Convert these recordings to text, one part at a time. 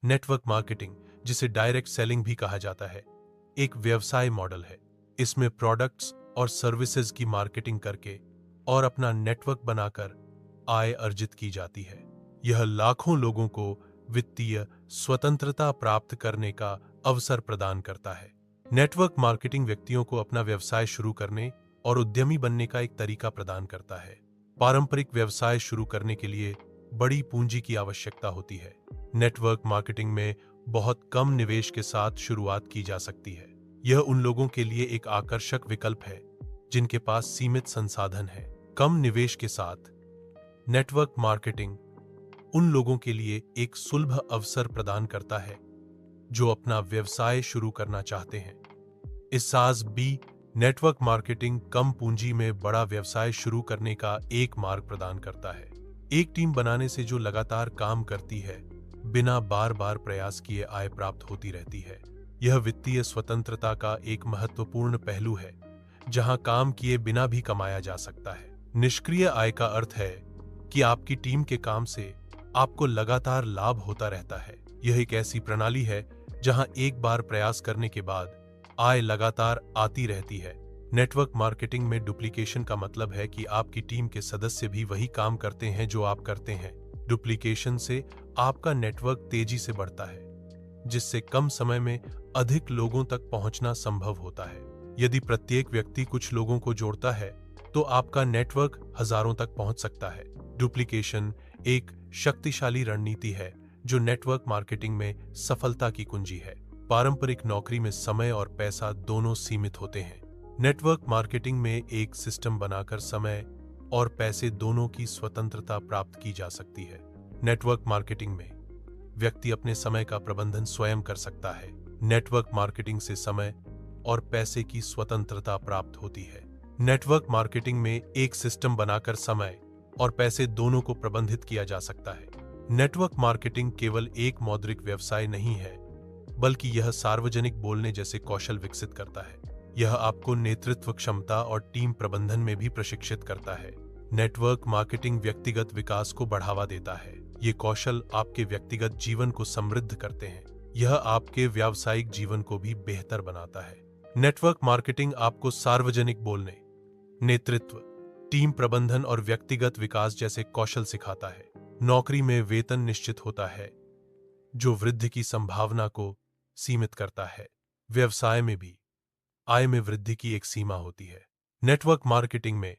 Network marketing, जिसे direct selling भी कहा जाता है, एक व्यवसाय मॉडल है। इसमें प्रोडक्ट्स और सर्विसेज की मार्केटिंग करके और अपना नेटवर्क बनाकर आय अर्जित की जाती है। यह लाखों लोगों को वित्तीय स्वतंत्रता प्राप्त करने का अवसर प्रदान करता है। नेटवर्क मार्केटिंग व्यक्तियों को अपना व्यवसाय शुरू करने और उद्यमी बनने का एक तरीका प्रदान करता है। पारंपरिक व्यवसाय शुरू करने के लिए बड़ी पूंजी की आवश्यकता होती है। नेटवर्क मार्केटिंग में बहुत कम निवेश के साथ शुरुआत की जा सकती है। यह उन लोगों के लिए एक आकर्षक विकल्प है जिनके पास सीमित संसाधन है। कम निवेश के साथ नेटवर्क मार्केटिंग उन लोगों के लिए एक सुलभ अवसर प्रदान करता है जो अपना व्यवसाय शुरू करना चाहते हैं। इस सास बी नेटवर्क मार्केटिंग कम पूंजी में बड़ा व्यवसाय शुरू करने का एक मार्ग प्रदान करता है। एक टीम बनाने से जो लगातार काम करती है, बिना बार बार प्रयास किए आय प्राप्त होती रहती है। यह वित्तीय स्वतंत्रता का एक महत्वपूर्ण पहलू है, जहां काम किए बिना भी कमाया जा सकता है। निष्क्रिय आय का अर्थ है कि आपकी टीम के काम से आपको लगातार लाभ होता रहता है। यह एक ऐसी प्रणाली है जहां एक बार प्रयास करने के बाद आय लगातार आती रहती है। नेटवर्क मार्केटिंग में डुप्लीकेशन का मतलब है कि आपकी टीम के सदस्य भी वही काम करते हैं जो आप करते हैं। डुप्लीकेशन से आपका नेटवर्क तेजी से बढ़ता है, जिससे कम समय में अधिक लोगों तक पहुंचना संभव होता है। यदि प्रत्येक व्यक्ति कुछ लोगों को जोड़ता है, तो आपका नेटवर्क हजारों तक पहुंच सकता है। डुप्लीकेशन एक शक्तिशाली रणनीति है जो नेटवर्क मार्केटिंग में सफलता की कुंजी है। पारंपरिक नौकरी में समय और पैसा दोनों सीमित होते हैं। नेटवर्क मार्केटिंग में एक सिस्टम बनाकर समय और पैसे दोनों की स्वतंत्रता प्राप्त की जा सकती है। नेटवर्क मार्केटिंग में व्यक्ति अपने समय का प्रबंधन स्वयं कर सकता है। नेटवर्क मार्केटिंग से समय और पैसे की स्वतंत्रता प्राप्त होती है। नेटवर्क मार्केटिंग में एक सिस्टम बनाकर समय और पैसे दोनों को प्रबंधित किया जा सकता है। नेटवर्क मार्केटिंग केवल एक मौद्रिक व्यवसाय नहीं है, बल्कि यह सार्वजनिक बोलने जैसे कौशल विकसित करता है। यह आपको नेतृत्व क्षमता और टीम प्रबंधन में भी प्रशिक्षित करता है। नेटवर्क मार्केटिंग व्यक्तिगत विकास को बढ़ावा देता है। ये कौशल आपके व्यक्तिगत जीवन को समृद्ध करते हैं। यह आपके व्यावसायिक जीवन को भी बेहतर बनाता है। नेटवर्क मार्केटिंग आपको सार्वजनिक बोलने, नेतृत्व, टीम प्रबंधन और व्यक्तिगत विकास जैसे कौशल सिखाता है। नौकरी में वेतन निश्चित होता है, जो वृद्धि की संभावना को सीमित करता है। व्यवसाय में भी आय में वृद्धि की एक सीमा होती है। नेटवर्क मार्केटिंग में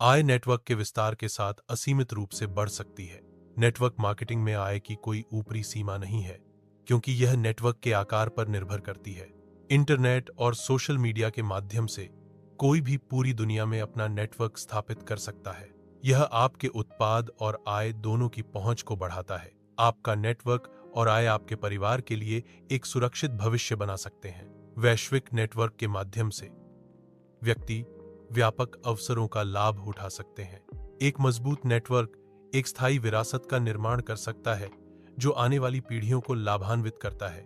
आय नेटवर्क के विस्तार के साथ असीमित रूप से बढ़ सकती है। नेटवर्क मार्केटिंग में आय की कोई ऊपरी सीमा नहीं है, क्योंकि यह नेटवर्क के आकार पर निर्भर करती है। इंटरनेट और सोशल मीडिया के माध्यम से कोई भी पूरी दुनिया में अपना नेटवर्क स्थापित कर सकता है। यह आपके उत्पाद और आय दोनों की पहुंच को बढ़ाता है। आपका नेटवर्क और आय आपके परिवार के लिए एक सुरक्षित भविष्य बना सकते हैं। वैश्विक नेटवर्क के माध्यम से व्यक्ति व्यापक अवसरों का लाभ उठा सकते हैं। एक मजबूत नेटवर्क एक स्थायी विरासत का निर्माण कर सकता है, जो आने वाली पीढ़ियों को लाभान्वित करता है।